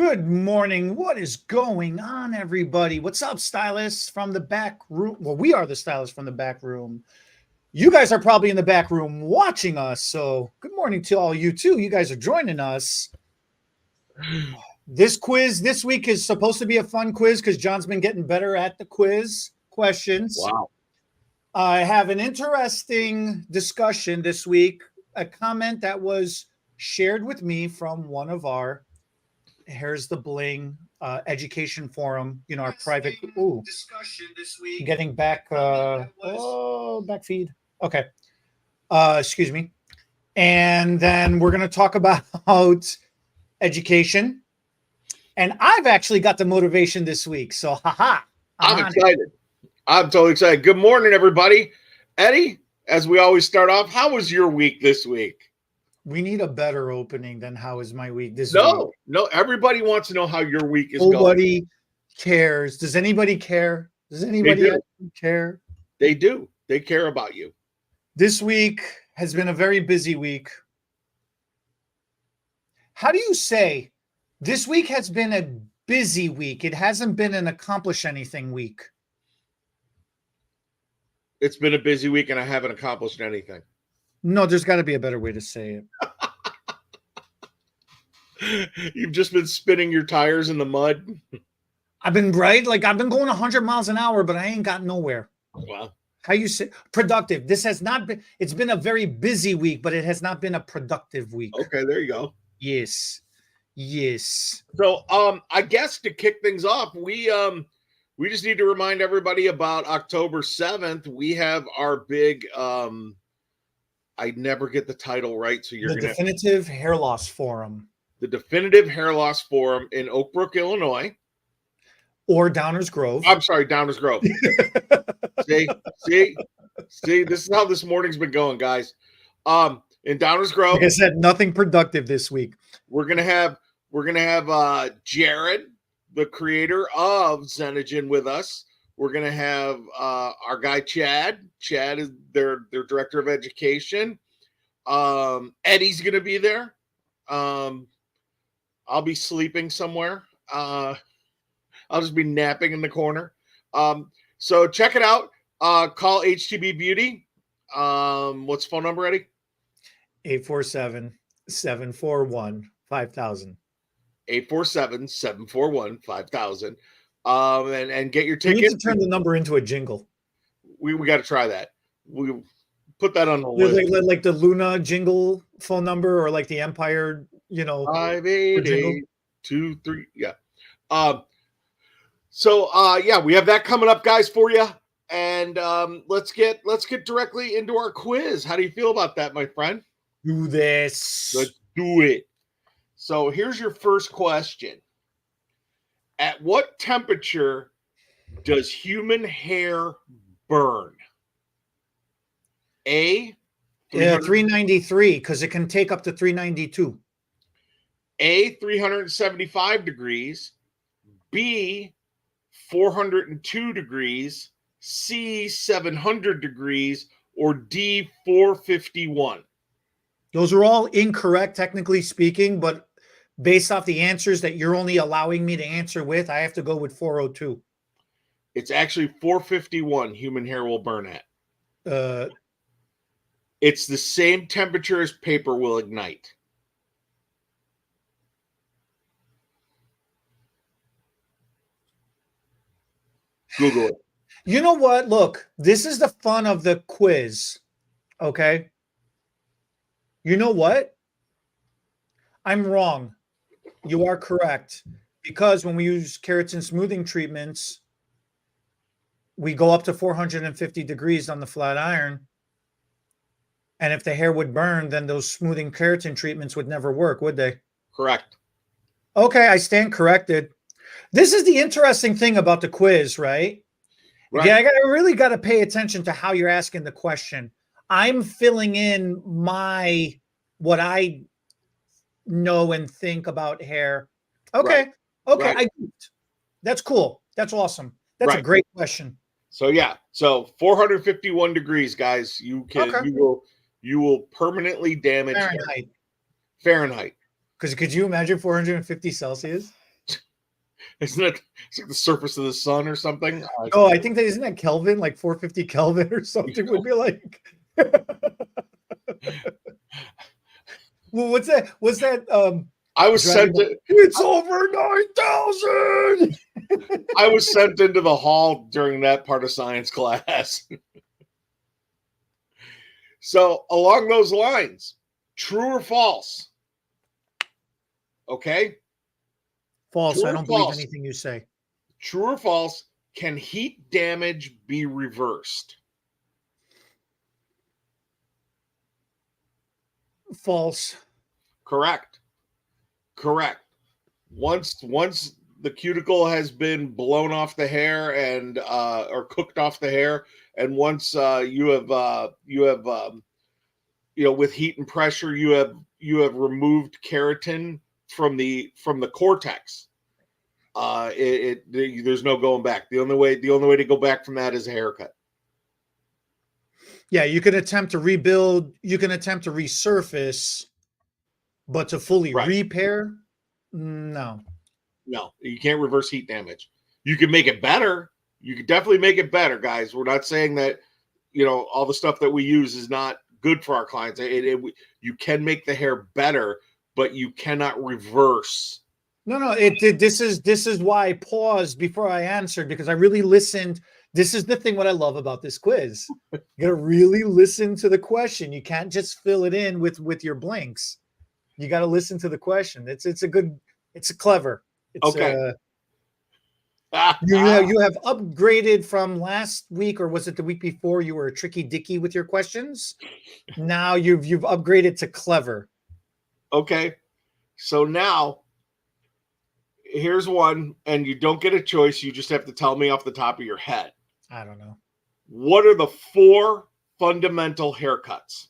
Good morning. What is going on, everybody? What's up, stylists from the back room? Well, we are the stylists from the back room. You guys are probably in the back room watching us. So good morning to all you too. You guys are joining us. This quiz this week is supposed to be a fun quiz because John's been getting better at the quiz questions. Wow. I have an interesting discussion this week, a comment that was shared with me from one of our Here's the Bling education forum, our private discussion this week. Getting back back feed. Okay. Excuse me. And then we're going to talk about education. And I've actually got the motivation this week. So I'm excited. I'm totally excited. Good morning, everybody. Eddie, as we always start off, how was your week this week? We need a better opening than how is my week this week. No, everybody wants to know how your week is Nobody going. cares. Does anybody care? Does anybody care? They do. They care about you. This week has been a very busy week. How do you say this week has been a busy week? It hasn't been an accomplish anything week. It's been a busy week and I haven't accomplished anything. No, there's got to be a better way to say it. You've just been spinning your tires in the mud. I've been I've been going 100 miles an hour, but I ain't got nowhere. Wow. How you say productive? This has not been. It's been a very busy week, but it has not been a productive week. Okay, there you go. Yes. So, I guess to kick things off, we just need to remind everybody about October 7th. We have our big I never get the title right, so you're the Definitive Hair Loss Forum. The Definitive Hair Loss Forum in Oak Brook, Illinois. Or Downers Grove. I'm sorry, Downers Grove. See, this is how this morning's been going, guys. In Downers Grove. Like I said, nothing productive this week. We're gonna have Jared, the creator of Xenogen, with us. We're going to have our guy, Chad. Chad is their director of education. Eddie's going to be there. I'll be sleeping somewhere. I'll just be napping in the corner. So check it out. Call HTB Beauty. What's the phone number, Eddie? 847-741-5000. 847-741-5000. And get your ticket. We need to turn the number into a jingle. We got to try that. We put that on the list. Like the Luna jingle phone number, or like the Empire, 588-23. Yeah. We have that coming up, guys, for you. And let's get directly into our quiz. How do you feel about that, my friend? Do this. Let's do it. So here's your first question. At what temperature does human hair burn? A, 393, because it can take up to 392. A, 375 degrees. B, 402 degrees. C, 700 degrees. Or D, 451. Those are all incorrect, technically speaking, but based off the answers that you're only allowing me to answer with, I have to go with 402. It's actually 451 human hair will burn at. It's the same temperature as paper will ignite. Google it. You know what? Look, this is the fun of the quiz. Okay. You know what? I'm wrong. You are correct. Because when we use keratin smoothing treatments, we go up to 450 degrees on the flat iron. And if the hair would burn, then those smoothing keratin treatments would never work, would they? Correct. Okay, I stand corrected. This is the interesting thing about the quiz, right? Yeah, I really got to pay attention to how you're asking the question. I'm filling in what I know and think about hair. Okay. Right. Okay. Right. That's cool. That's awesome. That's a great question. So 451 degrees, guys. You will permanently damage Fahrenheit. Because could you imagine 450 Celsius? Isn't it? It's like the surface of the sun or something. Oh, I think that isn't that Kelvin, like 450 Kelvin or something would be like. Well, what's that? What's that? I was sent to. It's over 9,000. I was sent into the hall during that part of science class. So along those lines, true or false? Okay. False. True I or don't believe false? anything you say. True or false? Can heat damage be reversed? False. Correct. Once the cuticle has been blown off the hair and or cooked off the hair, and once you have with heat and pressure you have removed keratin from the cortex. There's no going back. The only way to go back from that is a haircut. Yeah, you can attempt to rebuild, you can attempt to resurface, but to fully repair, no. No, you can't reverse heat damage. You can make it better. You can definitely make it better, guys. We're not saying that, all the stuff that we use is not good for our clients. You can make the hair better, but you cannot reverse. No. This is why I paused before I answered, because I really listened. This is the thing what I love about this quiz. You gotta really listen to the question. You can't just fill it in with your blanks. You got to listen to the question. It's clever. It's okay. You have upgraded from last week, or was it the week before? You were a tricky dicky with your questions. Now you've upgraded to clever. Okay, so now here's one, and you don't get a choice. You just have to tell me off the top of your head. I don't know. What are the 4 fundamental haircuts?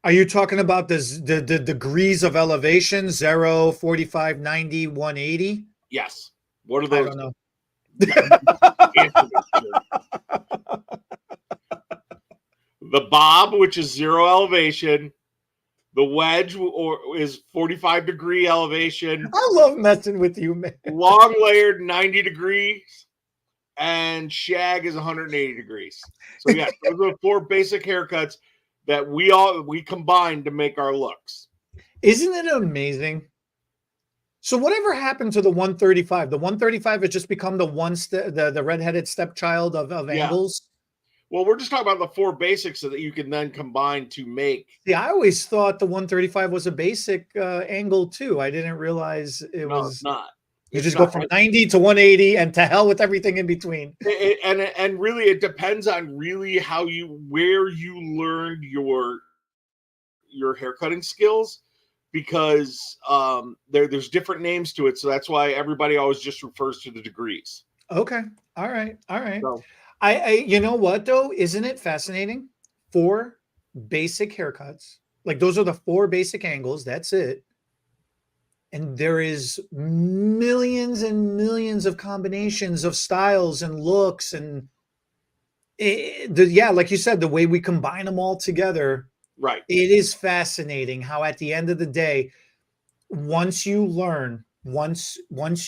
Are you talking about the degrees of elevation? 0, 45, 90, 180? Yes. What are those? I don't know. The bob, which is 0 elevation. The wedge is 45-degree elevation. I love messing with you, man. Long layered 90 degrees. And shag is 180 degrees. So yeah, those are the 4 basic haircuts that we combine to make our looks. Isn't it amazing? So whatever happened to the 135? The 135 has just become the redheaded stepchild of angles. Well, we're just talking about the 4 basics so that you can then combine to make. Yeah, I always thought the 135 was a basic angle too. I didn't realize it was. It's not. You just go from 90 to 180 and to hell with everything in between. And really, it depends on really where you learned your haircutting skills, because there's different names to it. So that's why everybody always just refers to the degrees. Okay. All right. So, I you know what though? Isn't it fascinating? 4 basic haircuts. Like those are the 4 basic angles. That's it. And there is millions and millions of combinations of styles and looks. And like you said, the way we combine them all together. Right. It is fascinating how at the end of the day, once you learn, once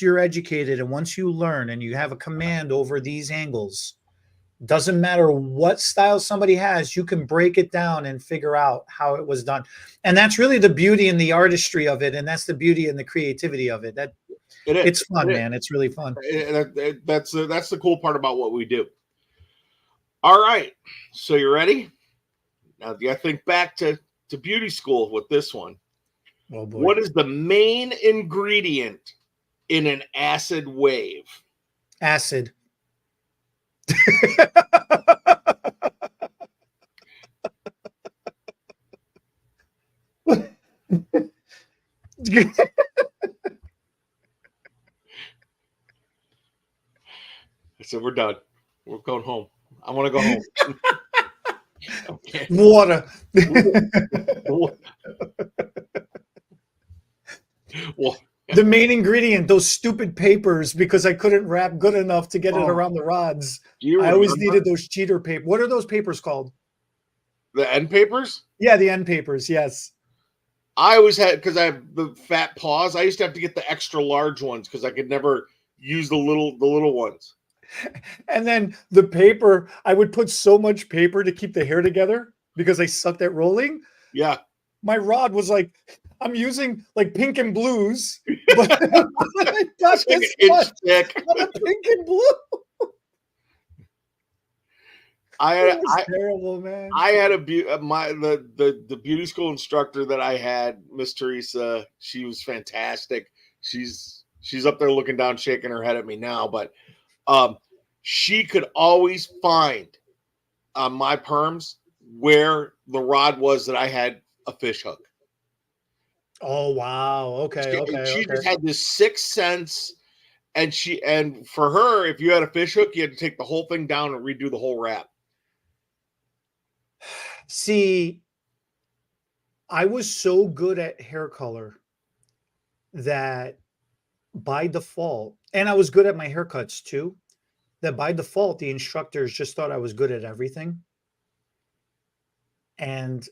you're educated and once you learn and you have a command over these angles, doesn't matter what style somebody has, you can break it down and figure out how it was done. And that's really the beauty and the artistry of it. And that's the beauty and the creativity of it. It's fun, man. It's really fun. That's the cool part about what we do. All right. So you ready? Now you gotta think back to beauty school with this one. Oh boy. What is the main ingredient in an acid wave? Acid. So we're done. We're going home. I want to go home. Okay. Water. Well, the main ingredient, those stupid papers, because I couldn't wrap good enough to get it around the rods. I always needed those cheater papers. What are those papers called? The end papers? Yeah, the end papers. Yes. I always had, because I have the fat paws, I used to have to get the extra large ones because I could never use the little ones. And then the paper, I would put so much paper to keep the hair together because I sucked at rolling. Yeah. My rod was like, I'm using like pink and blues, but I got It's like this an inch much thick. on a pink and blue. It was terrible, man. I had the beauty school instructor that I had, Miss Teresa. She was fantastic. She's up there looking down, shaking her head at me now, but she could always find on my perms where the rod was that I had a fish hook. Oh wow. Okay. She just had this sixth sense, and for her, if you had a fish hook, you had to take the whole thing down and redo the whole wrap. See, I was so good at hair color that by default, and I was good at my haircuts too, that by default, the instructors just thought I was good at everything. And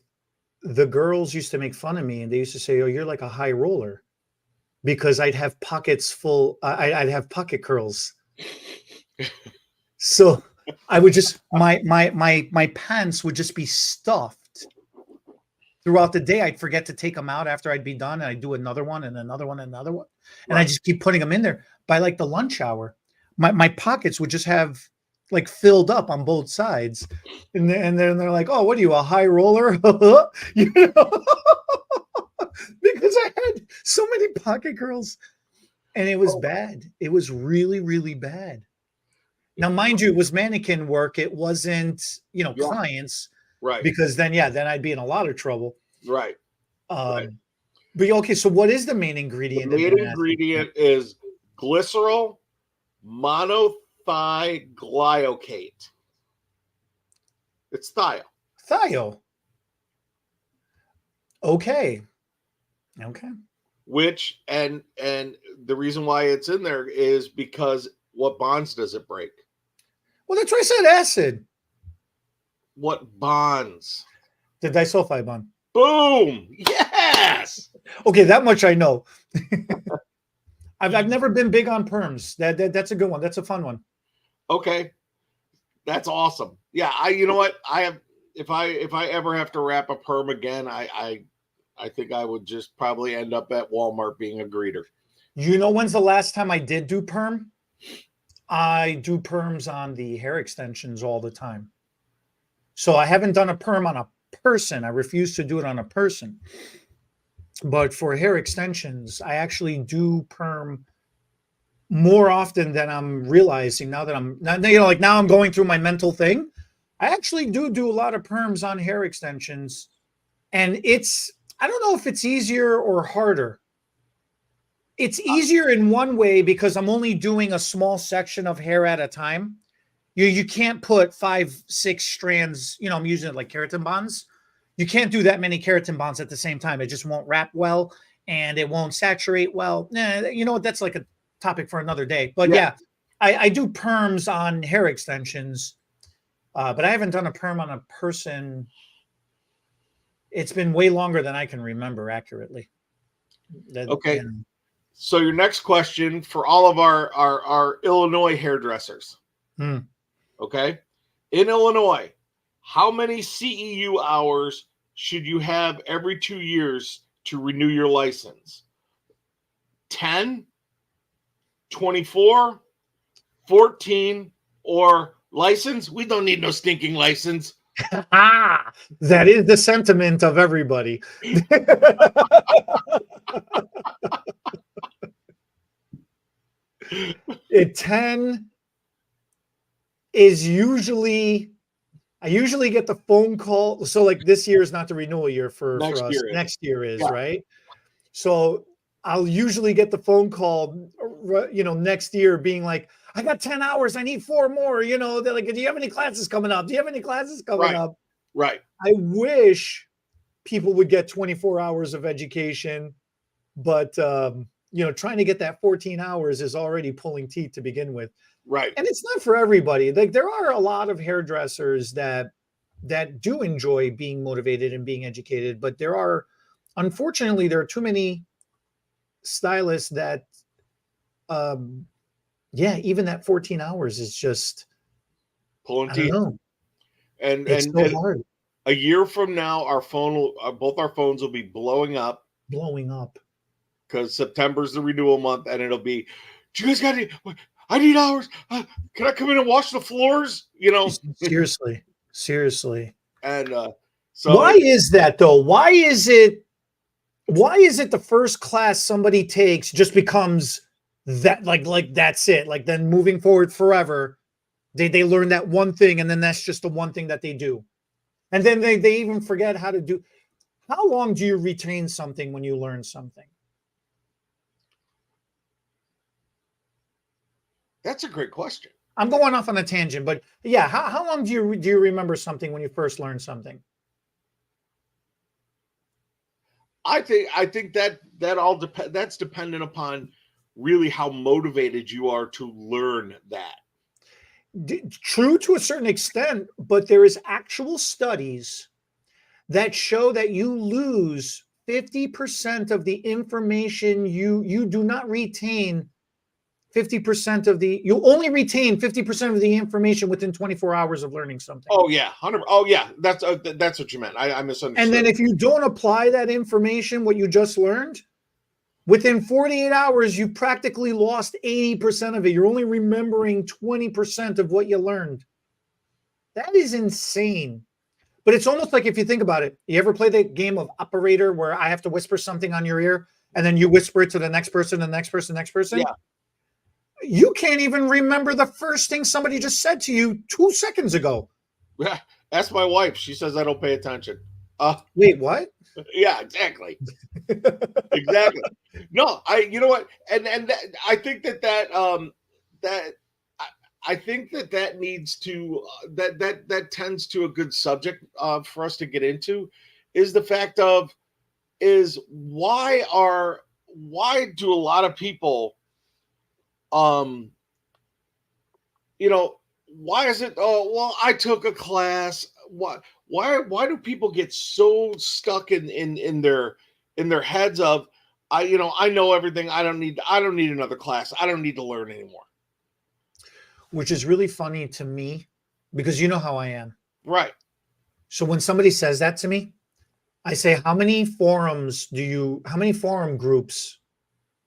the girls used to make fun of me and they used to say, "Oh, you're like a high roller," because I'd have pockets full, I'd have pocket curls. So I would just, my pants would just be stuffed throughout the day. I'd forget to take them out after I'd be done, and I'd do another one and another one and another one. And I just keep putting them in there. By like the lunch hour, my pockets would just have like filled up on both sides. And then they're like, "Oh, what are you, a high roller?" You know, because I had so many pocket curls and it was bad. It was really, really bad. Now, mind you, it was mannequin work. It wasn't, clients. Right. Because then I'd be in a lot of trouble. Right. But okay, so what is the main ingredient? The main ingredient is glycerol monothioglycate. It's thio. Thio. Okay. Which and the reason why it's in there is because what bonds does it break? Well, that's why I said acid. What bonds? The disulfide bond. Boom! Yes. Okay, that much I know. I've never been big on perms. That's a good one. That's a fun one. Okay, that's awesome. Yeah, you know what? I have. If I ever have to wrap a perm again, I think I would just probably end up at Walmart being a greeter. You know when's the last time I did do perm? I do perms on the hair extensions all the time. So I haven't done a perm on a person. I refuse to do it on a person. But for hair extensions, I actually do perm more often than I'm realizing now that now I'm going through my mental thing. I actually do a lot of perms on hair extensions. And I don't know if it's easier or harder. It's easier in one way because I'm only doing a small section of hair at a time. You can't put 5-6 strands, I'm using it like keratin bonds. You can't do that many keratin bonds at the same time. It just won't wrap well and it won't saturate well. You know what? That's like a topic for another day. But yeah, I do perms on hair extensions, but I haven't done a perm on a person. It's been way longer than I can remember accurately. Okay. So your next question for all of our Illinois hairdressers. Okay. In Illinois, how many CEU hours should you have every 2 years to renew your license? 10, 24, 14, or license? We don't need no stinking license. That is the sentiment of everybody. At 10 is usually, I usually get the phone call. So like this year is not the renewal year for us. Next year is, right? So I'll usually get the phone call, next year being like, I got 10 hours. I need 4 more. They're like, do you have any classes coming up? Do you have any classes coming up? Right. I wish people would get 24 hours of education, but, trying to get that 14 hours is already pulling teeth to begin with. Right. And it's not for everybody. Like there are a lot of hairdressers that do enjoy being motivated and being educated, but there are unfortunately, there are too many stylists that, yeah, even that 14 hours is just, pulling I don't teeth. know. And It's so hard. a year from now, both our phones will be blowing up Blowing up. because September's the renewal month, and it'll be, do you guys got any? I need hours. Can I come in and wash the floors? Seriously. Seriously. And Why is that though? Why is it the first class somebody takes just becomes that, like that's it? Like then moving forward forever, they learn that one thing, and then that's just the one thing that they do. And then they even forget how to do. How long do you retain something when you learn something? That's a great question. I'm going off on a tangent, but yeah, how long do you remember something when you first learn something? I think that all that's dependent upon really how motivated you are to learn that. True to a certain extent, but there is actual studies that show that you lose 50% of the information. You do not retain 50% of the, you only retain 50% of the information within 24 hours of learning something. Oh yeah, 100. Oh yeah, that's what you meant. I misunderstood. And then if you don't apply that information, what you just learned, within 48 hours, you practically lost 80% of it. You're only remembering 20% of what you learned. That is insane. But it's almost like, if you think about it, you ever play the game of Operator where I have to whisper something on your ear and then you whisper it to the next person, the next person, the next person? Yeah. You can't even remember the first thing somebody just said to you 2 seconds ago. Yeah, ask my wife. She says I don't pay attention. Wait, what? Yeah, exactly. Exactly. No, you know what? And I think I think that needs to that tends to a good subject for us to get into, is the fact of, is why do a lot of people why is it, oh well, I took a class, why do people get so stuck in their heads of, I know everything, I don't need another class, I don't need to learn anymore. Which is really funny to me because you know how I am. Right. So when somebody says that to me, I say, how many forum groups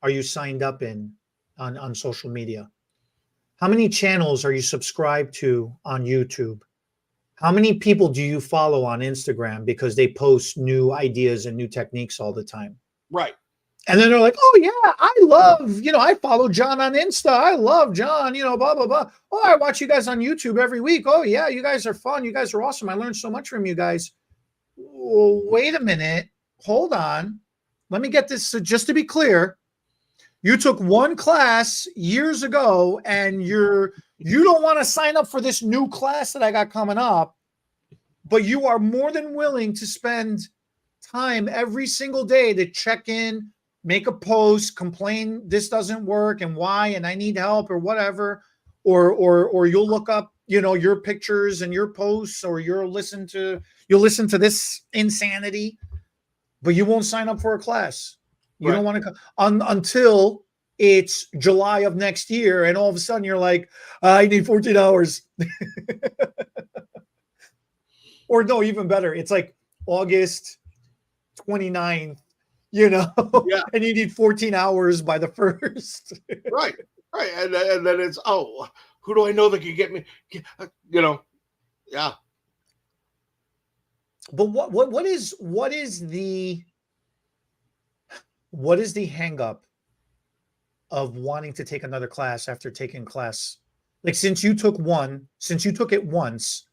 are you signed up in on social media? How many channels are you subscribed to on YouTube? How many people do you follow on Instagram because they post new ideas and new techniques all the time? Right. And then they're like, oh yeah, I love, I follow John on Insta. I love John, blah, blah, blah. Oh, I watch you guys on YouTube every week. Oh yeah, you guys are fun. You guys are awesome. I learned so much from you guys. Well, wait a minute. Hold on. Let me get this. So just to be clear, you took one class years ago and you don't want to sign up for this new class that I got coming up, but you are more than willing to spend time every single day to check in, make a post, complain this doesn't work and why, and I need help or whatever, or you'll look up, your pictures and your posts, or you'll listen to this insanity, but you won't sign up for a class. You don't want to come until it's July of next year, and all of a sudden you're like, I need 14 hours. Or no, even better, it's like August 29th, Yeah. and you need 14 hours by the 1st. Right. And then it's, oh, who do I know that can get me, yeah. But what is the hang up of wanting to take another class after taking class? Like, since you took it once,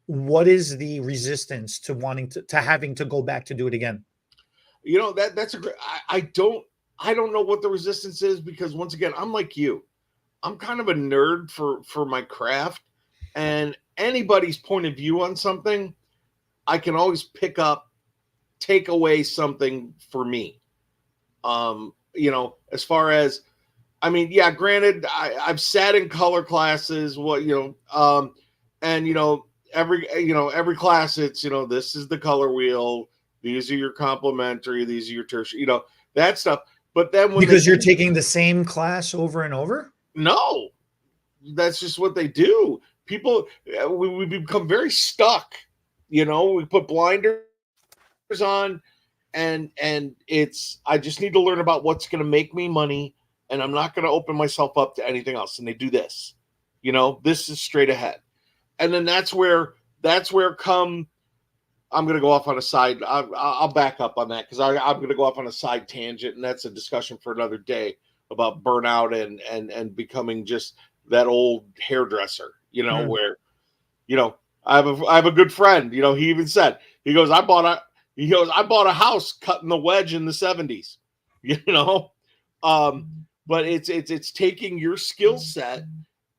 what is the resistance to wanting to having to go back to do it again? That's a great, I don't know what the resistance is, because once again, I'm like you. I'm kind of a nerd for my craft, and anybody's point of view on something, I can always take away something for me. As far as, I mean, yeah, granted, I've sat in color classes, and every class, it's, this is the color wheel, these are your complimentary, these are your tertiary, that stuff. But then because you're taking the same class over and over? No, that's just what they do. People, we become very stuck. We put blinders on, and it's, I just need to learn about what's going to make me money, and I'm not going to open myself up to anything else. And they do this. This is straight ahead. And then that's where I'm going to go off on a side. I'll back up on that because I'm going to go off on a side tangent, and that's a discussion for another day about burnout and becoming just that old hairdresser. Where I have a good friend. He even said, he goes, I bought a house cut in the wedge in the 70s. But it's taking your skill set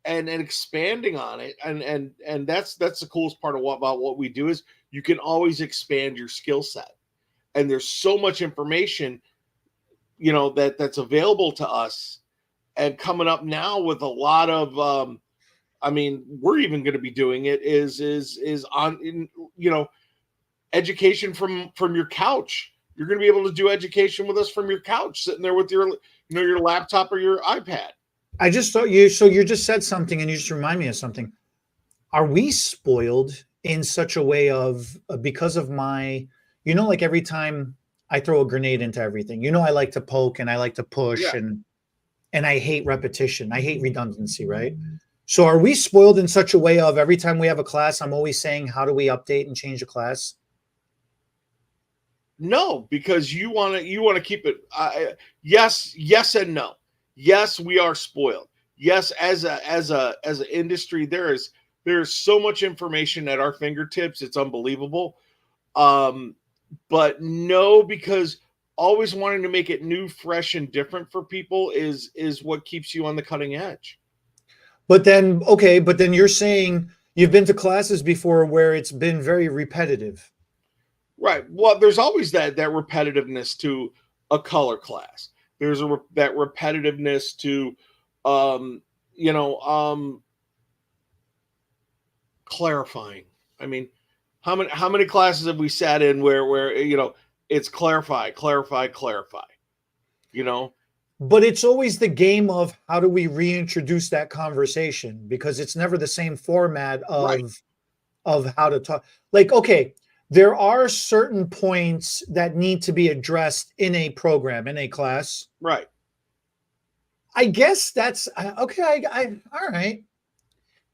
and expanding on it, and that's the coolest part about what we do is you can always expand your skill set, and there's so much information that's available to us. And coming up now with a lot of we're even going to be doing it is on education from your couch. You're going to be able to do education with us from your couch, sitting there with your your laptop or your iPad. I just thought you just said something, and you just remind me of something. Are we spoiled in such a way of because of my, like every time I throw a grenade into everything, I like to poke and I like to push, Yeah. and I hate repetition. I hate redundancy, right? So are we spoiled in such a way of every time we have a class, I'm always saying, how do we update and change the class? No, because you want to keep it. Yes and no. Yes, we are spoiled. Yes, as an industry, there's so much information at our fingertips. It's unbelievable. But no, because always wanting to make it new, fresh, and different for people is what keeps you on the cutting edge. But then you're saying you've been to classes before where it's been very repetitive. Right. Well, there's always that repetitiveness to a color class. There's that repetitiveness to, clarifying. I mean, how many classes have we sat in where it's clarify. But it's always the game of how do we reintroduce that conversation, because it's never the same format of how to talk. Like, okay, there are certain points that need to be addressed in a program, in a class. Right. I guess that's okay. All right.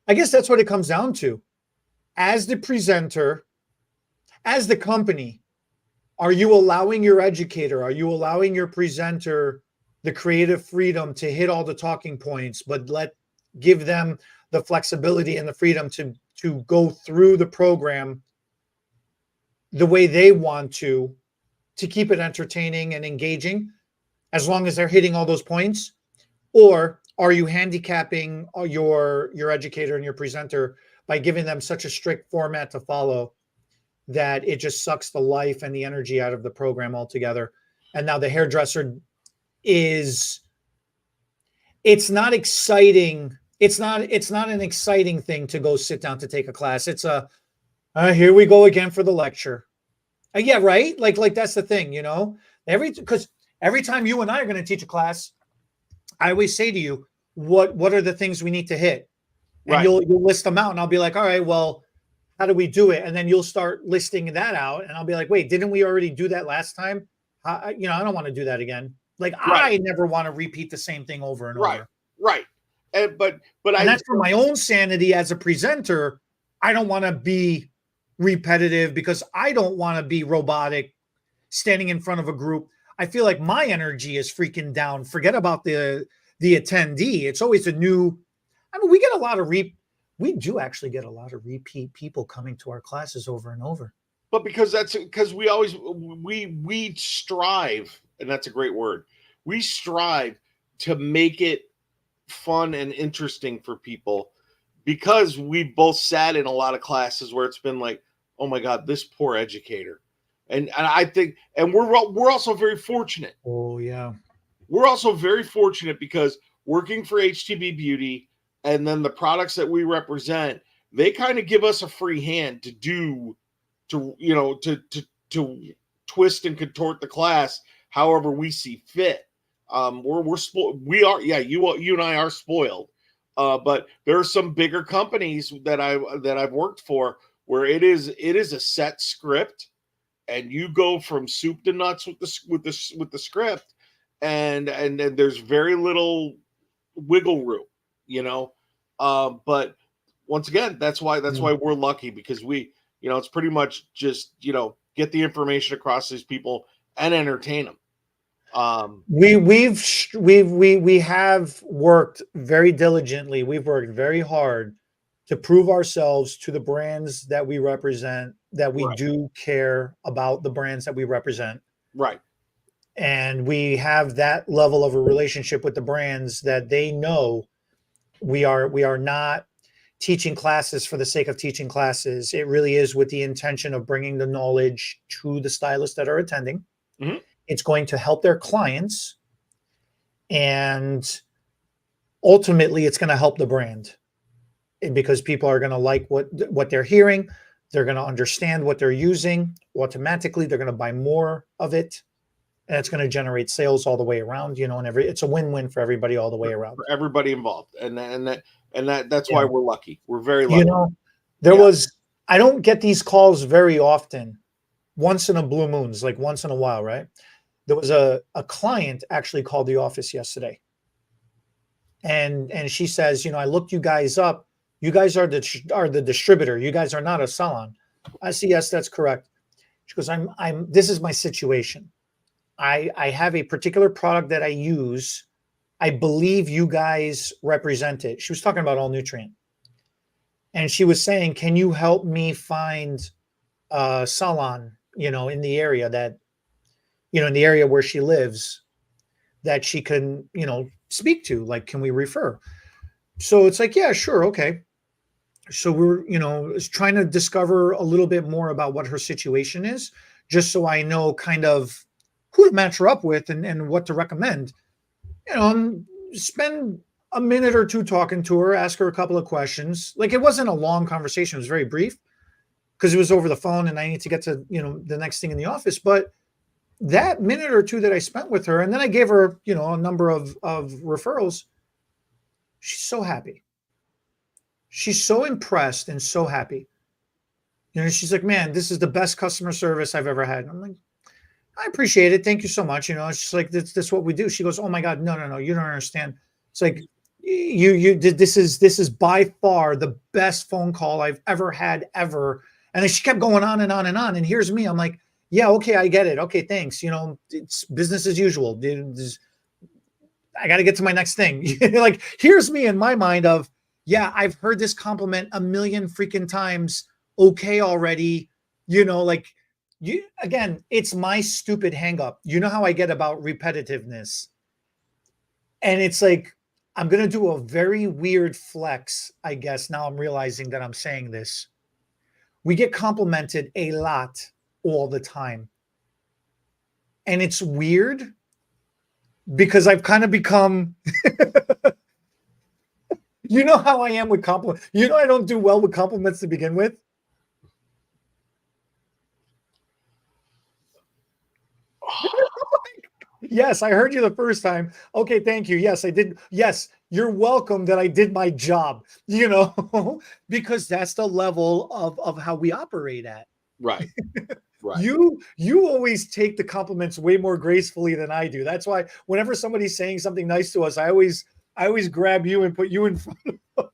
I guess that's what it comes down to. As the presenter, as the company, are you allowing your educator, are you allowing your presenter the creative freedom to hit all the talking points, but give them the flexibility and the freedom to go through the program the way they want to keep it entertaining and engaging, as long as they're hitting all those points? Or are you handicapping your educator and your presenter by giving them such a strict format to follow that it just sucks the life and the energy out of the program altogether? And now the hairdresser it's not exciting. It's not an exciting thing to go sit down to take a class. It's here we go again for the lecture. Yeah, right. Like that's the thing, because every time you and I are going to teach a class, I always say to you, what are the things we need to hit? And you'll list them out, and I'll be like, all right, well, how do we do it? And then you'll start listing that out, and I'll be like, wait, didn't we already do that last time? I don't want to do that again. Like, I never want to repeat the same thing over and over. Right. And but that's for my own sanity as a presenter. I don't want to be repetitive because I don't want to be robotic standing in front of a group. I feel like my energy is freaking down. Forget about the attendee. It's always a new. I mean, we get a lot of we do actually get a lot of repeat people coming to our classes over and over. But because we always we strive, and that's a great word. We strive to make it fun and interesting for people, because we both sat in a lot of classes where it's been like, oh my God, this poor educator. And I think, and we're also very fortunate. Oh yeah. We're also very fortunate because working for HTB Beauty and then the products that we represent, they kind of give us a free hand to twist and contort the class however we see fit. We're spoiled. We are, yeah. You and I are spoiled. But there are some bigger companies that I've worked for where it is a set script, and you go from soup to nuts with the script, and there's very little wiggle room, you know. But once again, that's why we're lucky, because we, you know, it's pretty much just, you know, get the information across these people and entertain them. We have worked very diligently. We've worked very hard to prove ourselves to the brands that we represent, that we Right. do care about the brands that we represent. Right. And we have that level of a relationship with the brands that they know we are not teaching classes for the sake of teaching classes. It really is with the intention of bringing the knowledge to the stylists that are attending. Mhm. It's going to help their clients, and ultimately it's going to help the brand, because people are going to like what they're hearing. They're going to understand what they're using. Automatically, they're going to buy more of it, and it's going to generate sales all the way around, you know, and it's a win-win for everybody all the way around. For everybody involved. That's why we're lucky. We're very lucky. You know, I don't get these calls very often, once in a blue moons, like once in a while, right? There was a client actually called the office yesterday. And she says, you know, I looked you guys up. You guys are the distributor. You guys are not a salon. I said, yes, that's correct. She goes, this is my situation. I have a particular product that I use. I believe you guys represent it. She was talking about All Nutrient. And she was saying, can you help me find a salon, you know, in the area that, you know, in the area where she lives, that she can, you know, speak to? Like, can we refer? So it's like, yeah, sure. Okay. So we're, you know, trying to discover a little bit more about what her situation is, just so I know kind of who to match her up with and what to recommend. You know, spend a minute or two talking to her, ask her a couple of questions. Like, it wasn't a long conversation. It was very brief because it was over the phone and I need to get to, you know, the next thing in the office. But that minute or two that I spent with her, and then I gave her, you know, a number of referrals. She's so happy. She's so impressed and so happy. You know, she's like, man, this is the best customer service I've ever had. And I'm like, I appreciate it. Thank you so much. You know, it's just like, this what we do. She goes, oh my God, no, you don't understand. It's like, you did, this is by far the best phone call I've ever had ever. And then she kept going on and on and on. And here's me. I'm like, yeah, okay, I get it. Okay, thanks. You know, it's business as usual. I got to get to my next thing. Like, here's me in my mind of, yeah, I've heard this compliment a million freaking times. Okay, already. You know, like, again, it's my stupid hang up. You know how I get about repetitiveness. And it's like, I'm going to do a very weird flex, I guess. Now I'm realizing that I'm saying this. We get complimented a lot all the time. And it's weird because I've kind of become, you know how I am with compliments. You know, I don't do well with compliments to begin with. Yes, I heard you the first time. Okay, thank you. Yes, I did. Yes, you're welcome that I did my job, you know, because that's the level of how we operate at. Right. Right. You always take the compliments way more gracefully than I do. That's why whenever somebody's saying something nice to us, I always grab you and put you in front of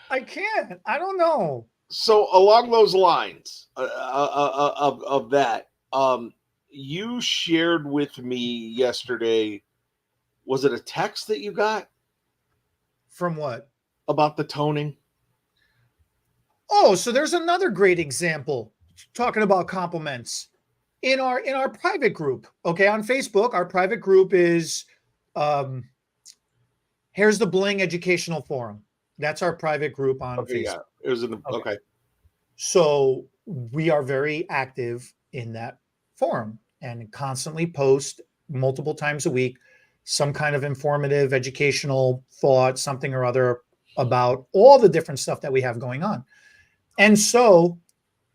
I can't. I don't know. So along those lines of that, you shared with me yesterday, was it a text that you got From what? about the toning? Oh, so there's another great example talking about compliments in our private group. Okay, on Facebook, our private group is here's the Bling Educational Forum. That's our private group on Facebook. Yeah, it was in the okay. So we are very active in that forum and constantly post multiple times a week some kind of informative, educational thought, something or other about all the different stuff that we have going on. And so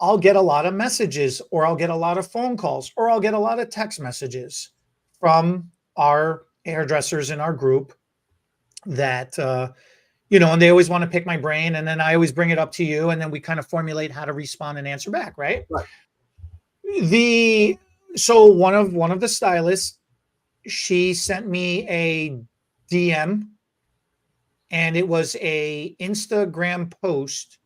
I'll get a lot of messages, or I'll get a lot of phone calls, or I'll get a lot of text messages from our hairdressers in our group that, and they always want to pick my brain. And then I always bring it up to you. And then we kind of formulate how to respond and answer back. Right. Right. So one of the stylists, she sent me a DM, and it was a Instagram post.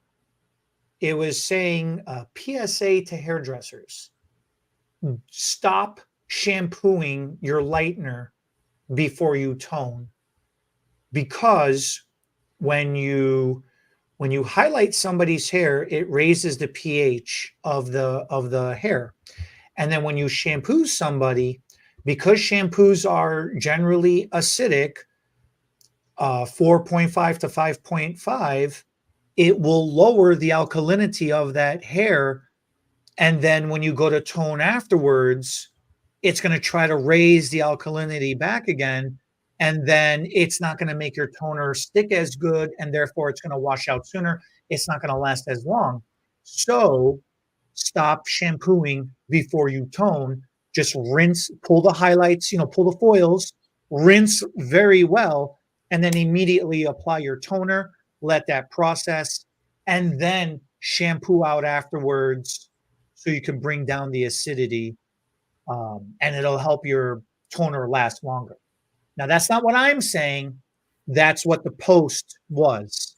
It was saying PSA to hairdressers: stop shampooing your lightener before you tone, because when you highlight somebody's hair, it raises the pH of the hair. And then when you shampoo somebody, because shampoos are generally acidic, 4.5 to 5.5, it will lower the alkalinity of that hair. And then when you go to tone afterwards, it's going to try to raise the alkalinity back again. And then it's not going to make your toner stick as good. And therefore, it's going to wash out sooner. It's not going to last as long. So stop shampooing before you tone. Just rinse, pull the highlights, pull the foils, rinse very well, and then immediately apply your toner. Let that process, and then shampoo out afterwards, so you can bring down the acidity, and it'll help your toner last longer. Now, that's not what I'm saying. That's what the post was.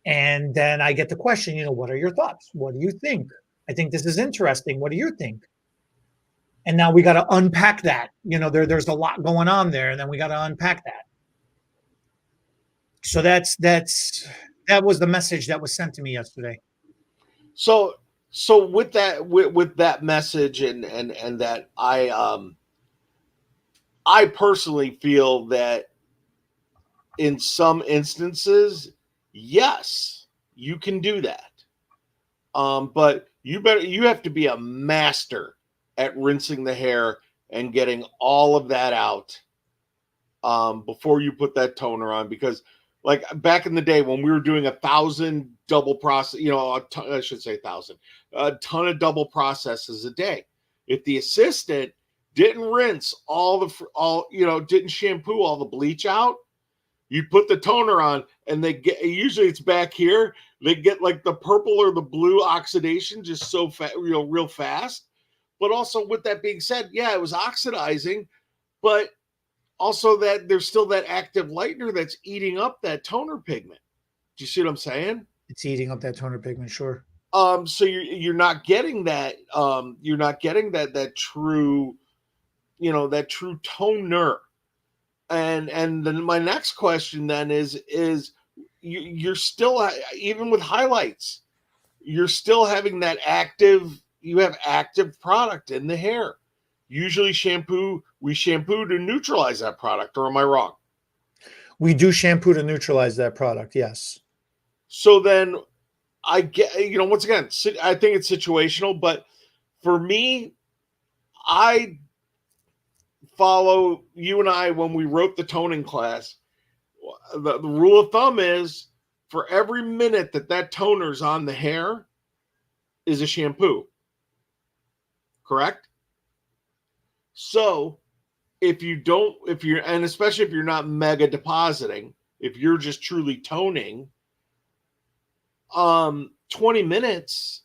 And then I get the question, what are your thoughts? What do you think? I think this is interesting. What do you think? And now we got to unpack that. There's a lot going on there, and then we got to unpack that. So that was the message that was sent to me yesterday. So with that message and that, I personally feel that in some instances, yes, you can do that. But you have to be a master at rinsing the hair and getting all of that out before you put that toner on, because like back in the day when we were doing 1,000 double process, I should say 1,000, a ton of double processes a day. If the assistant didn't rinse didn't shampoo all the bleach out, you put the toner on, and usually it's back here. They get like the purple or the blue oxidation just so real fast. But also, with that being said, yeah, it was oxidizing, but also that there's still that active lightener that's eating up that toner pigment. Do you see what I'm saying? It's eating up that toner pigment, sure. So you're not getting that. You're not getting that true, that true toner. And then my next question then is you're still, even with highlights, you're still having that active. You have active product in the hair. Usually we shampoo to neutralize that product, or am I wrong? We do shampoo to neutralize that product, yes. So then I get, once again, I think it's situational, but for me, I follow you and I when we wrote the toning class. The rule of thumb is for every minute that toner's on the hair is a shampoo. Correct? So and especially if you're not mega depositing, if you're just truly toning, 20 minutes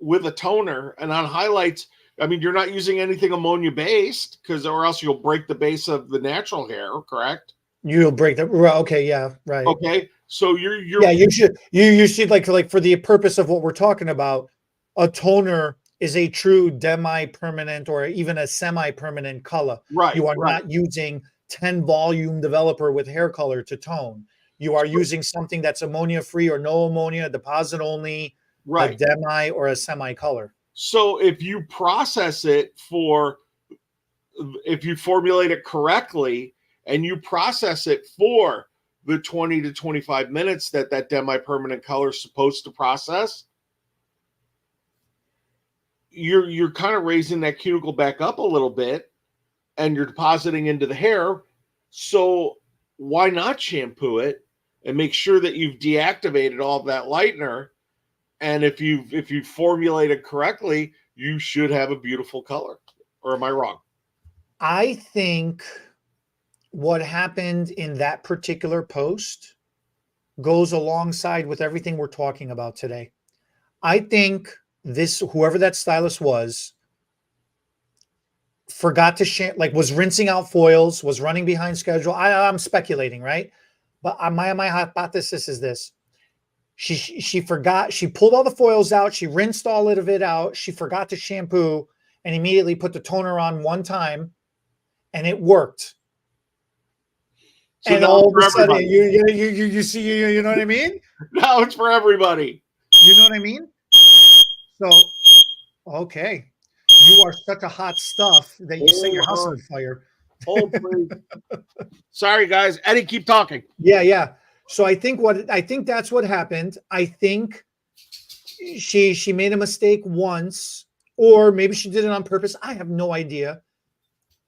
with a toner and on highlights, I mean, you're not using anything ammonia based, or else you'll break the base of the natural hair, correct? You'll break the, okay, yeah, right. Okay, so you're yeah, you should like for the purpose of what we're talking about, a toner is a true demi-permanent or even a semi-permanent color. Right. You are not using 10 volume developer with hair color to tone. You are using something that's ammonia free or no ammonia, deposit only, right, a demi or a semi color. So if you process it if you formulate it correctly and you process it for the 20 to 25 minutes that demi-permanent color is supposed to process, you're kind of raising that cuticle back up a little bit and you're depositing into the hair. So why not shampoo it and make sure that you've deactivated all of that lightener. And if you formulate it correctly, you should have a beautiful color. Or am I wrong? I think what happened in that particular post goes alongside with everything we're talking about today. I think whoever that stylist was, forgot to was rinsing out foils, was running behind schedule. I'm speculating, right? But my hypothesis is this: she forgot. She pulled all the foils out. She rinsed all of it out. She forgot to shampoo and immediately put the toner on one time, and it worked. So and all of a sudden, you see, you know what I mean? Now it's for everybody. You know what I mean? So, okay. You are such a hot stuff that you set your house on fire. Hold, please. Sorry, guys. Eddie, keep talking. Yeah. So I think that's what happened. I think she made a mistake once, or maybe she did it on purpose. I have no idea.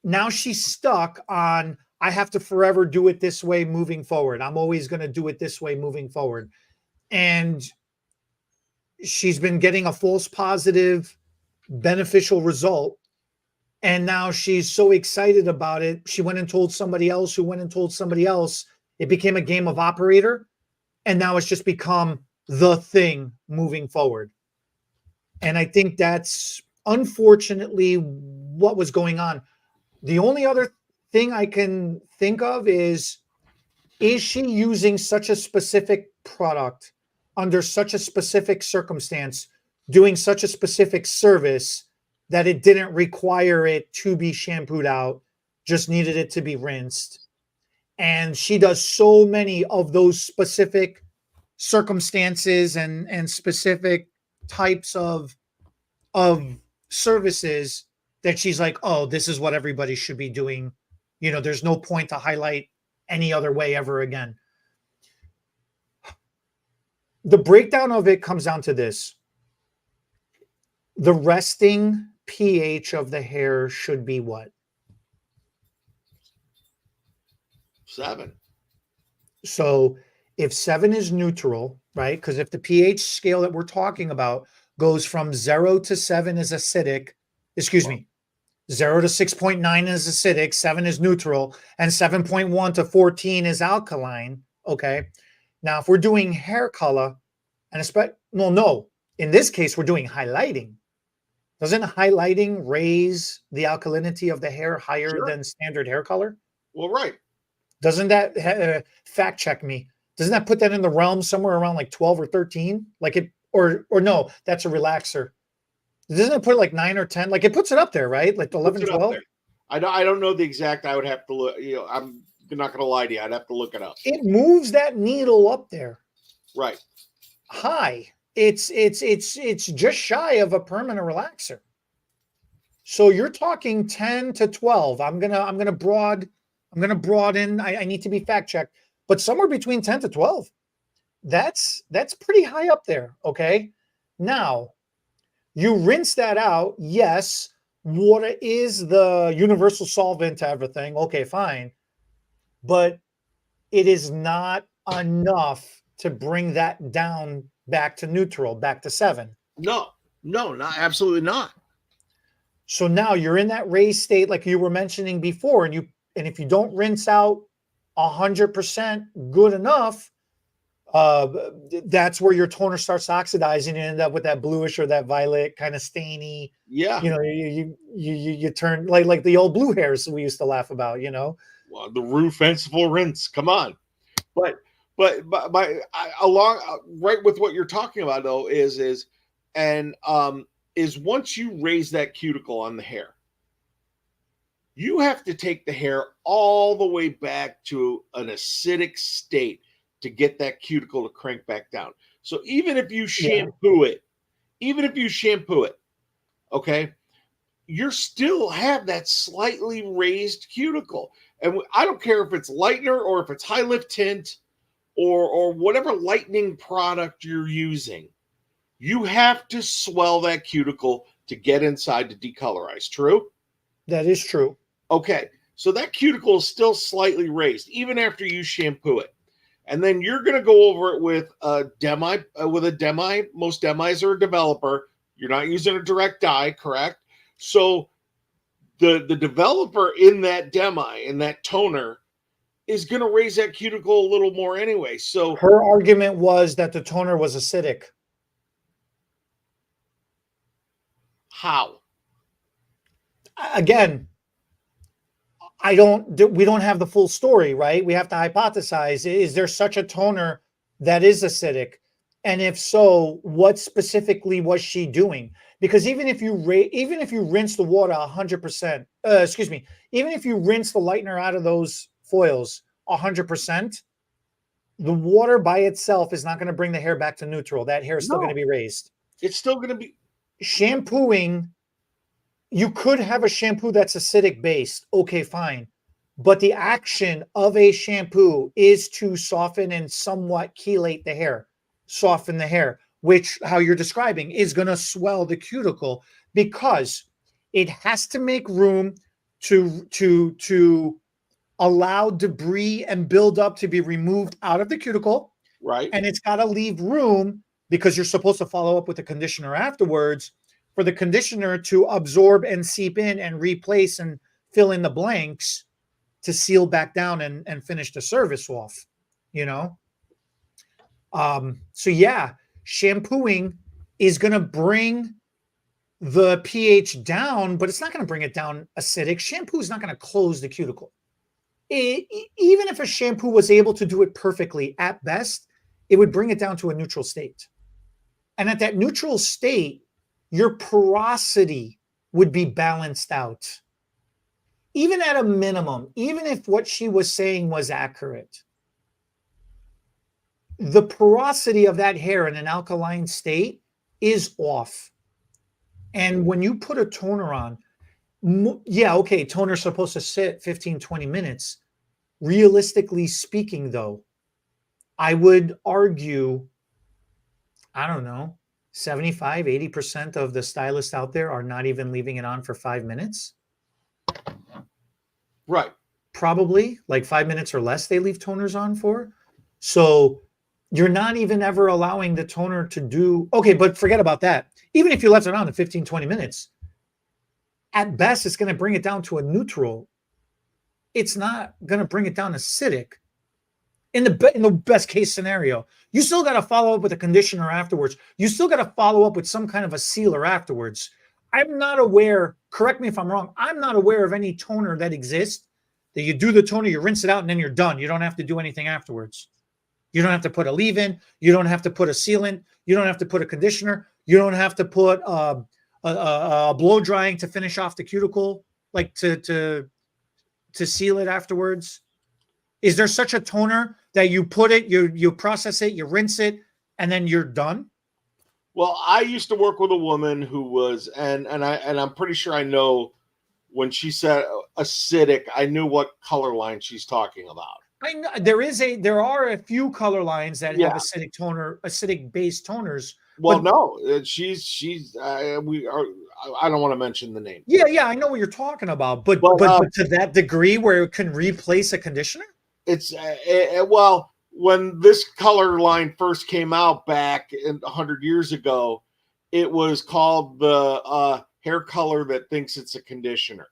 Now she's stuck on, I have to forever do it this way moving forward. I'm always going to do it this way moving forward. And she's been getting a false positive beneficial result. And now she's so excited about it. She went and told somebody else who went and told somebody else. It became a game of operator. And now it's just become the thing moving forward. And I think that's unfortunately what was going on. The only other thing I can think of is she using such a specific product under such a specific circumstance, doing such a specific service that it didn't require it to be shampooed out, just needed it to be rinsed. And she does so many of those specific circumstances and specific types of services that she's like, oh, this is what everybody should be doing. You know, there's no point to highlight any other way ever again. The breakdown of it comes down to this. The resting pH of the hair should be what? 7. So if 7 is neutral, right? Because if the pH scale that we're talking about goes from 0 to 7 is acidic, 0 to 6.9 is acidic, 7 is neutral, and 7.1 to 14 is alkaline. Okay. Now, if we're doing hair color, in this case, we're doing highlighting. Doesn't highlighting raise the alkalinity of the hair higher than standard hair color? Well, right. Doesn't that fact check me? Doesn't that put that in the realm somewhere around like 12 or 13? Like it, or no, that's a relaxer. Doesn't it put like 9 or 10? Like it puts it up there, right? Like 11, 12? I don't know the exact. I would have to look. You know, I'm not going to lie to you. I'd have to look it up. It moves that needle up there. Right. High. It's just shy of a permanent relaxer. So you're talking 10 to 12. I'm gonna broaden. I need to be fact checked, but somewhere between 10 to 12. That's pretty high up there. Okay. Now you rinse that out. Yes. Water is the universal solvent to everything. Okay, fine. But it is not enough to bring that down back to neutral, back to 7. No, not absolutely not. So now you're in that raised state, like you were mentioning before, and if you don't rinse out 100% good enough, that's where your toner starts oxidizing and end up with that bluish or that violet kind of stainy. Yeah, you know, you turn like the old blue hairs we used to laugh about. You know, well, the Rue fanciful rinse. Come on, but along right with what you're talking about though is once you raise that cuticle on the hair, you have to take the hair all the way back to an acidic state to get that cuticle to crank back down. So even if you shampoo it, okay, you still have that slightly raised cuticle. And I don't care if it's lightener or if it's high lift tint or whatever lightening product you're using, you have to swell that cuticle to get inside to decolorize. True? That is true. Okay. So that cuticle is still slightly raised even after you shampoo it. and then you're going to go over it with a demi. Most demis are a developer. You're not using a direct dye, correct? So the developer in that demi, in that toner, is going to raise that cuticle a little more anyway. So her argument was that the toner was acidic. how? Again, we don't have the full story, right? We have to hypothesize. Is there such a toner that is acidic? And if so, what specifically was she doing? Because even if you rinse the water 100%, even if you rinse the lightener out of those foils 100%, the water by itself is not going to bring the hair back to neutral. That hair is still going to be raised. It's still going to be shampooing. You could have a shampoo that's acidic based. Okay, fine. But the action of a shampoo is to soften and somewhat chelate the hair, soften the hair, which how you're describing is going to swell the cuticle because it has to make room to allow debris and build up to be removed out of the cuticle. right. And it's got to leave room because you're supposed to follow up with the conditioner afterwards for the conditioner to absorb and seep in and replace and fill in the blanks to seal back down and finish the service off, you know? So yeah, shampooing is going to bring the pH down, but it's not going to bring it down acidic. Shampoo is not going to close the cuticle. Even if a shampoo was able to do it perfectly, at best, it would bring it down to a neutral state. And at that neutral state, your porosity would be balanced out. Even at a minimum, even if what she was saying was accurate, the porosity of that hair in an alkaline state is off. And when you put a toner on, yeah, okay, toner's supposed to sit 15, 20 minutes. Realistically speaking, though, I would argue, I don't know, 75, 80% of the stylists out there are not even leaving it on for 5 minutes. Right. Probably like 5 minutes or less they leave toners on for. So you're not even ever allowing the toner to do, okay, but forget about that. Even if you left it on in 15, 20 minutes, at best, it's going to bring it down to a neutral. It's not going to bring it down acidic. In the best case scenario, you still got to follow up with a conditioner afterwards. You still got to follow up with some kind of a sealer afterwards. I'm not aware, correct me if I'm wrong, I'm not aware of any toner that exists that you do the toner, you rinse it out, and then you're done. You don't have to do anything afterwards. You don't have to put a leave-in. You don't have to put a sealant. You don't have to put a conditioner. You don't have to put a blow drying to finish off the cuticle, like to seal it afterwards. Is there such a toner that you put it, you process it, you rinse it, and then you're done? Well, I used to work with a woman who was, and I'm pretty sure I know when she said acidic, I knew what color line she's talking about. I know there are a few color lines that have acidic based toners. Well, no, she's we are. I don't want to mention the name. Yeah, I know what you're talking about, but to that degree where it can replace a conditioner. It's well, when this color line first came out back 100 years ago, it was called the hair color that thinks it's a conditioner.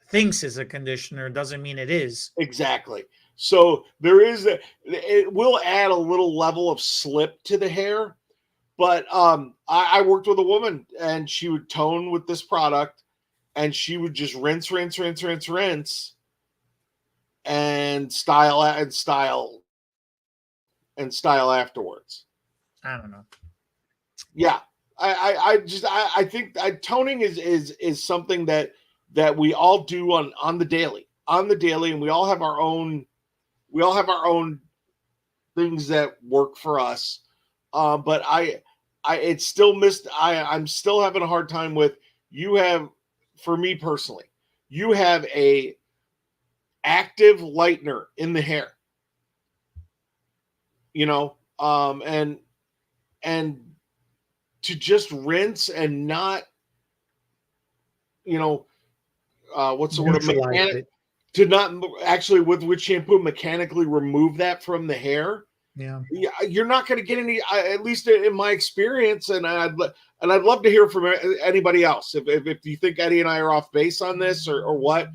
Thinks is a conditioner doesn't mean it is. Exactly. So there is it will add a little level of slip to the hair, but I worked with a woman and she would tone with this product and she would just rinse and style afterwards. I don't know. Yeah. I think toning is something that we all do on the daily, and we all have our own things that work for us. But it's still missed. I'm still having a hard time with for me personally, you have a active lightener in the hair, and to just rinse and not, what's the word? to not actually with shampoo mechanically remove that from the hair, Yeah. you're not going to get any, at least in my experience. And I'd love to hear from anybody else. If you think Eddie and I are off base on this or what,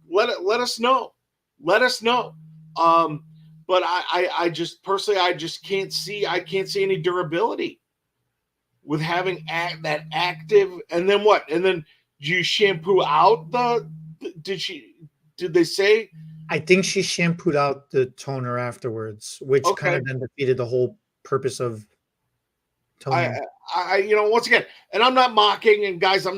let us know. Let us know. But I just personally, I can't see any durability with having that active. And then what? And then do you shampoo out did they say? I think she shampooed out the toner afterwards, which kind Okay. of then defeated the whole purpose of toning. Once again, and I'm not mocking, and guys, I'm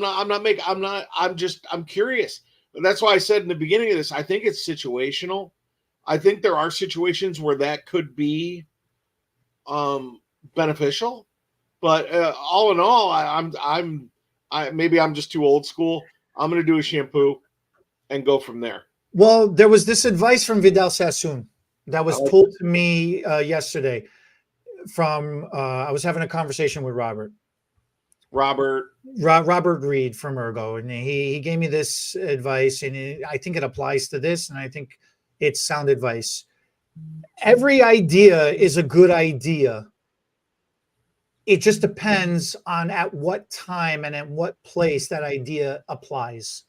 curious. That's why I said in the beginning of this, I think it's situational. I think there are situations where that could be beneficial, but all in all, maybe I'm just too old school. I'm going to do a shampoo and go from there. Well, there was this advice from Vidal Sassoon that was told to me yesterday from I was having a conversation with Robert Reed from Ergo, and he gave me this advice, and I think it applies to this, and I think it's sound advice. Every idea is a good idea. It just depends on at what time and at what place that idea applies.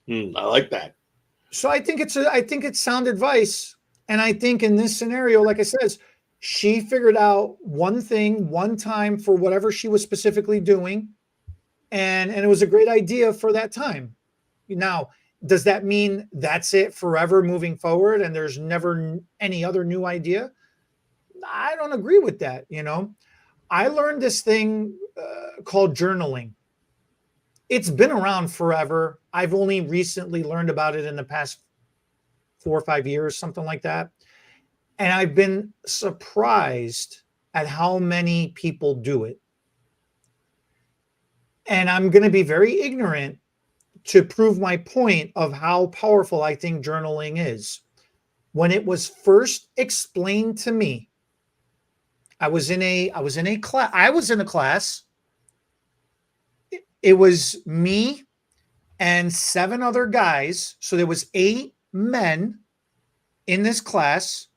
I like that. So I think it's sound advice, and I think in this scenario, like I says, she figured out one thing, one time for whatever she was specifically doing, and it was a great idea for that time. Now, does that mean that's it forever moving forward, and there's never any other new idea? I don't agree with that. I learned this thing called journaling. It's been around forever. I've only recently learned about it in the past 4 or 5 years, something like that. And I've been surprised at how many people do it. And I'm going to be very ignorant to prove my point of how powerful I think journaling is. When it was first explained to me, I was in a class. It was me and 7 other guys. So there was 8 men in this class.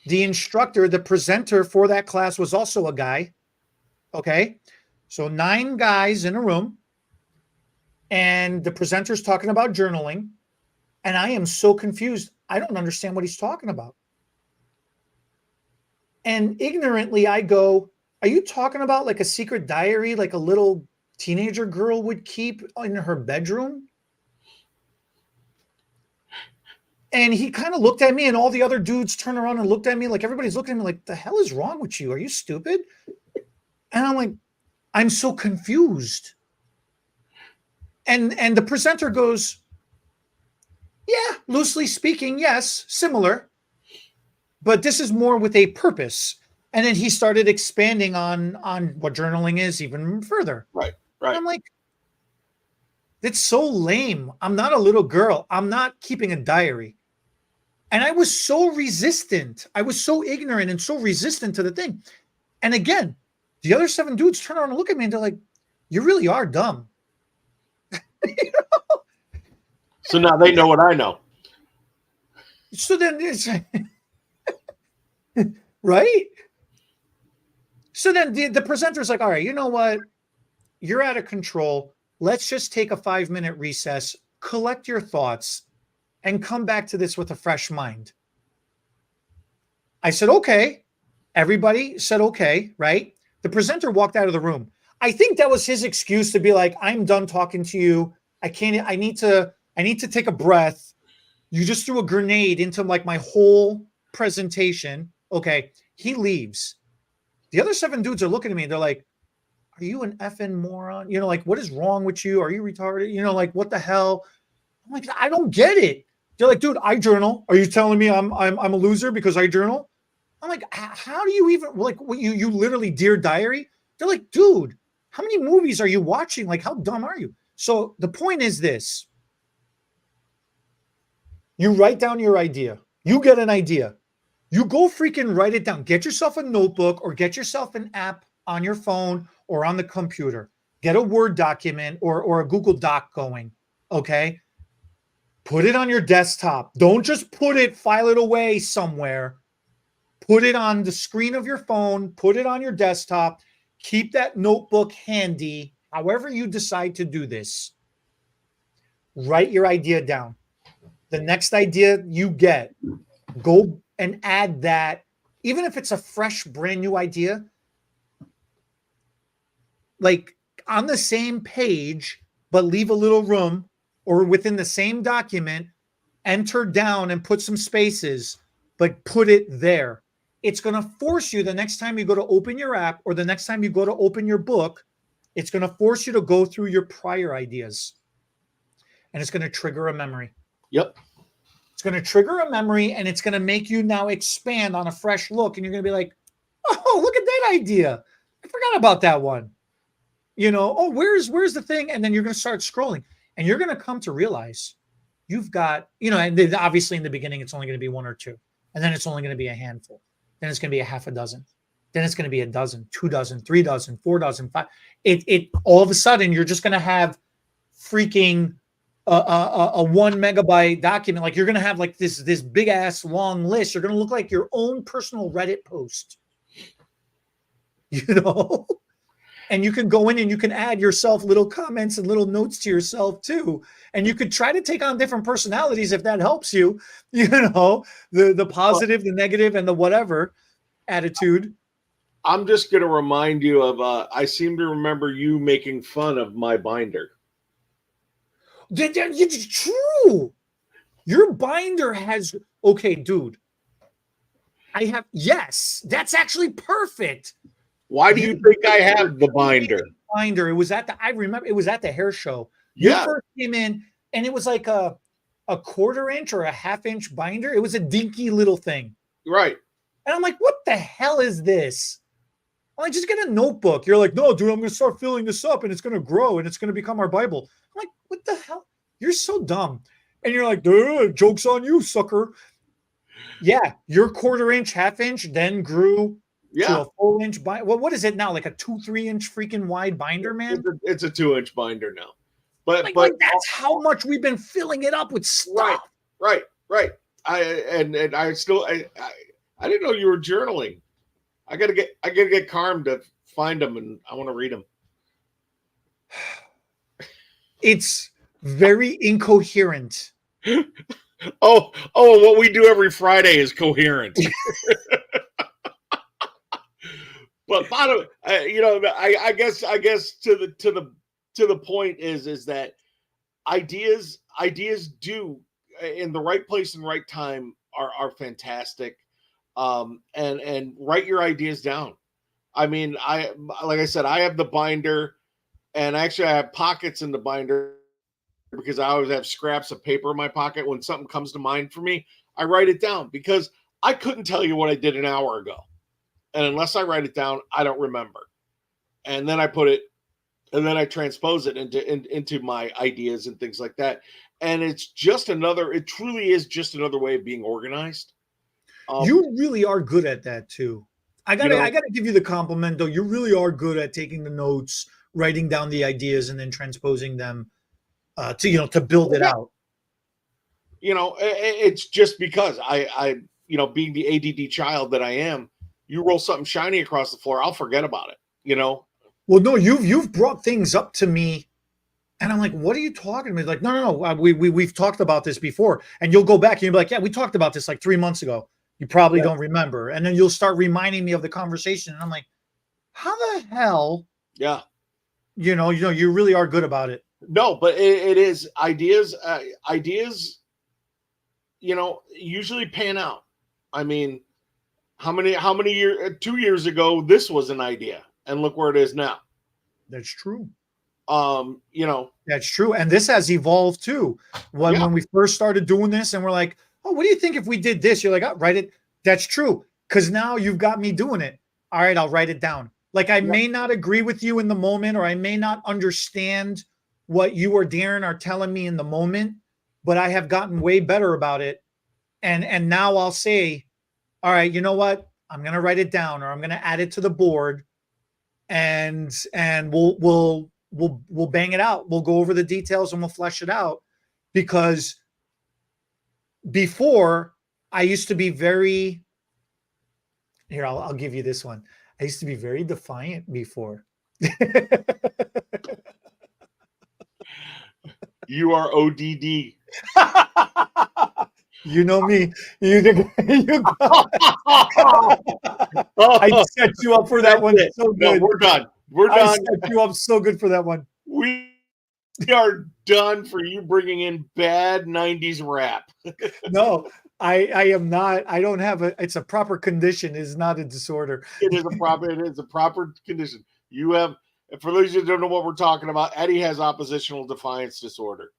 The instructor, the presenter for that class was also a guy. Okay. So 9 guys in a room. And the presenter's talking about journaling. And I am so confused. I don't understand what he's talking about. And ignorantly, I go, are you talking about like a secret diary, like a little teenager girl would keep in her bedroom? And he kind of looked at me, and all the other dudes turned around and looked at me like everybody's looking at me like, the hell is wrong with you? Are you stupid? And I'm like, I'm so confused. And the presenter goes, yeah, loosely speaking, yes, similar. But this is more with a purpose. And then he started expanding on what journaling is even further. Right. And I'm like, it's so lame. I'm not a little girl. I'm not keeping a diary. And I was so resistant. I was so ignorant and so resistant to the thing. And again, the other 7 dudes turn around and look at me and they're like, you really are dumb. So now they know what I know. So then it's right. So then the presenter's like, all right, you know what? You're out of control. Let's just take a 5-minute recess, collect your thoughts, and come back to this with a fresh mind. I said, okay. Everybody said, okay, right? The presenter walked out of the room. I think that was his excuse to be like, I'm done talking to you. I need to take a breath. You just threw a grenade into like my whole presentation. Okay. He leaves. The other 7 dudes are looking at me and they're like, are you an effing moron? Like, what is wrong with you? Are you retarded? Like, what the hell? I'm like, I don't get it. They're like, dude, I journal. Are you telling me I'm a loser because I journal? I'm like, how do you even like what you literally Dear Diary? They're like, dude, how many movies are you watching? Like, how dumb are you? So the point is this. You write down your idea. You get an idea. You go freaking write it down. Get yourself a notebook or get yourself an app on your phone or on the computer. Get a Word document or a Google Doc going. Okay. Put it on your desktop. Don't just file it away somewhere. Put it on the screen of your phone. Put it on your desktop. Keep that notebook handy. However you decide to do this, write your idea down. The next idea you get, go and add that. Even if it's a fresh, brand new idea, like on the same page, but leave a little room, or within the same document, enter down and put some spaces, but put it there. It's going to force you the next time you go to open your app or the next time you go to open your book, it's going to force you to go through your prior ideas. And it's going to trigger a memory. Yep. It's going to trigger a memory, and it's going to make you now expand on a fresh look. And you're going to be like, oh, look at that idea. I forgot about that one. Oh, where's the thing? And then you're going to start scrolling, and you're going to come to realize you've got, and then obviously in the beginning, it's only going to be one or two. And then it's only going to be a handful. Then it's going to be a half a dozen. Then it's going to be a dozen, 2 dozen, 3 dozen, 4 dozen, 5. It all of a sudden, you're just going to have freaking a 1 megabyte document. Like you're going to have like this big ass long list. You're going to look like your own personal Reddit post, and you can go in and you can add yourself little comments and little notes to yourself too. And you could try to take on different personalities if that helps you, the positive, the negative, and the whatever attitude. I'm just going to remind you of, I seem to remember you making fun of my binder. It's true. Your binder has, okay, dude. Yes, that's actually perfect. Why do you think I have the binder? It was I remember it was at the hair show. Yeah. You first came in and it was like a 1/4 inch or a 1/2 inch binder. It was a dinky little thing. Right. And I'm like, what the hell is this? I'm like, just get a notebook. You're like, no, dude, I'm going to start filling this up and it's going to grow and it's going to become our Bible. I'm like, what the hell? You're so dumb. And you're like, joke's on you, sucker. Yeah, your 1/4 inch, 1/2 inch then grew to a full inch binder. Well, what is it now? Like a 2-3 inch freaking wide binder, man? It's a 2-inch binder now. But that's how much we've been filling it up with stuff. Right. I didn't know you were journaling. I gotta get Carm to find them, and I want to read them. It's very incoherent. Oh, what we do every Friday is coherent. But bottom, I guess to the point is that ideas do in the right place and right time are fantastic. And write your ideas down. I mean, like I said, I have the binder, and actually I have pockets in the binder because I always have scraps of paper in my pocket. When something comes to mind for me, I write it down because I couldn't tell you what I did an hour ago. And unless I write it down, I don't remember. And then I I transpose it into my ideas and things like that. And it truly is just another way of being organized. You really are good at that too. I gotta give you the compliment though. You really are good at taking the notes, writing down the ideas, and then transposing them to build it out. It's just because I being the ADD child that I am, you roll something shiny across the floor, I'll forget about it. Well, no, you've brought things up to me, and I'm like, what are you talking about? Like, no, we've talked about this before, and you'll go back and you'll be like, yeah, we talked about this like 3 months ago. You probably don't remember, and then you'll start reminding me of the conversation, and I'm like, how the hell? Yeah, you really are good about it. No, but it is ideas. Ideas, usually pan out. I mean, how many years? 2 years ago, this was an idea, and look where it is now. That's true. That's true, and this has evolved too. When we first started doing this, and we're like, oh, what do you think if we did this? You're like, oh, write it. That's true, because now you've got me doing it. All right, I'll write it down. Like I may not agree with you in the moment, or I may not understand what you or Darren are telling me in the moment, but I have gotten way better about it. And now I'll say, all right, you know what? I'm gonna write it down, or I'm gonna add it to the board, and we'll bang it out. We'll go over the details and we'll flesh it out, because before I used to be very, here, I'll give you this one. I used to be very defiant before. You are ODD. You know me. I set you up for that one. So good. No, we're done. We're I done. set you up so good for that one. We are done for you bringing in bad 90s rap. No, I am not. I don't have it's a proper condition. It's not a disorder. It is a proper condition. You have, for those of you who don't know what we're talking about, Eddie has oppositional defiance disorder.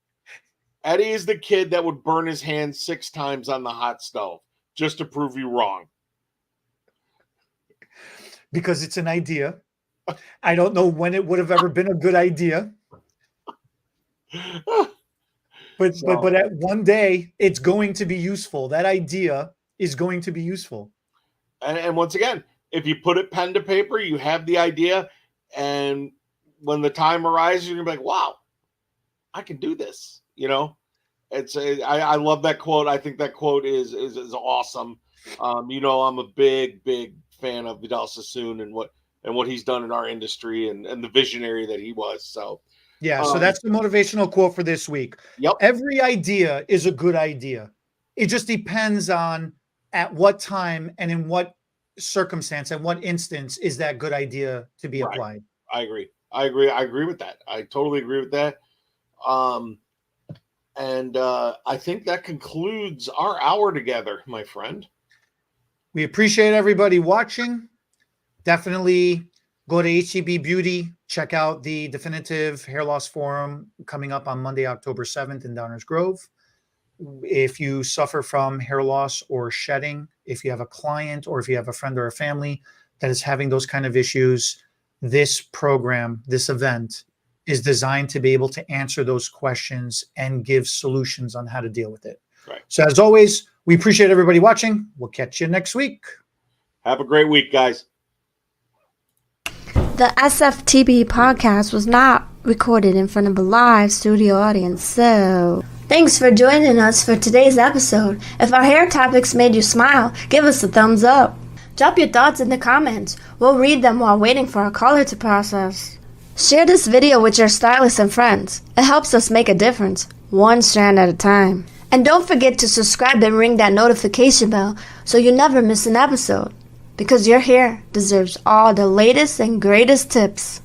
Eddie is the kid that would burn his hand 6 times on the hot stove just to prove you wrong. Because it's an idea. I don't know when it would have ever been a good idea. But at one day it's going to be useful. That idea is going to be useful. And once again, if you put it pen to paper, you have the idea, and when the time arises, you're gonna be like, "Wow, I can do this." You know, I love that quote. I think that quote is awesome. You know, I'm a big fan of Vidal Sassoon and what he's done in our industry and the visionary that he was. So yeah, so that's the motivational quote for this week. Yep. Every idea is a good idea. It just depends on at what time and in what circumstance and what instance is that good idea to be applied. I agree with that. I totally agree with that. And I think that concludes our hour together, my friend. We appreciate everybody watching. Definitely go to HTB Beauty. Check out the Definitive Hair Loss Forum coming up on Monday, October 7th in Downers Grove. If you suffer from hair loss or shedding, if you have a client or if you have a friend or a family that is having those kind of issues, this program, this event is designed to be able to answer those questions and give solutions on how to deal with it. Right. So as always, we appreciate everybody watching. We'll catch you next week. Have a great week, guys. The SFTB podcast was not recorded in front of a live studio audience, so thanks for joining us for today's episode. If our hair topics made you smile, give us a thumbs up. Drop your thoughts in the comments. We'll read them while waiting for our caller to process. Share this video with your stylists and friends. It helps us make a difference, one strand at a time. And don't forget to subscribe and ring that notification bell so you never miss an episode. Because your hair deserves all the latest and greatest tips.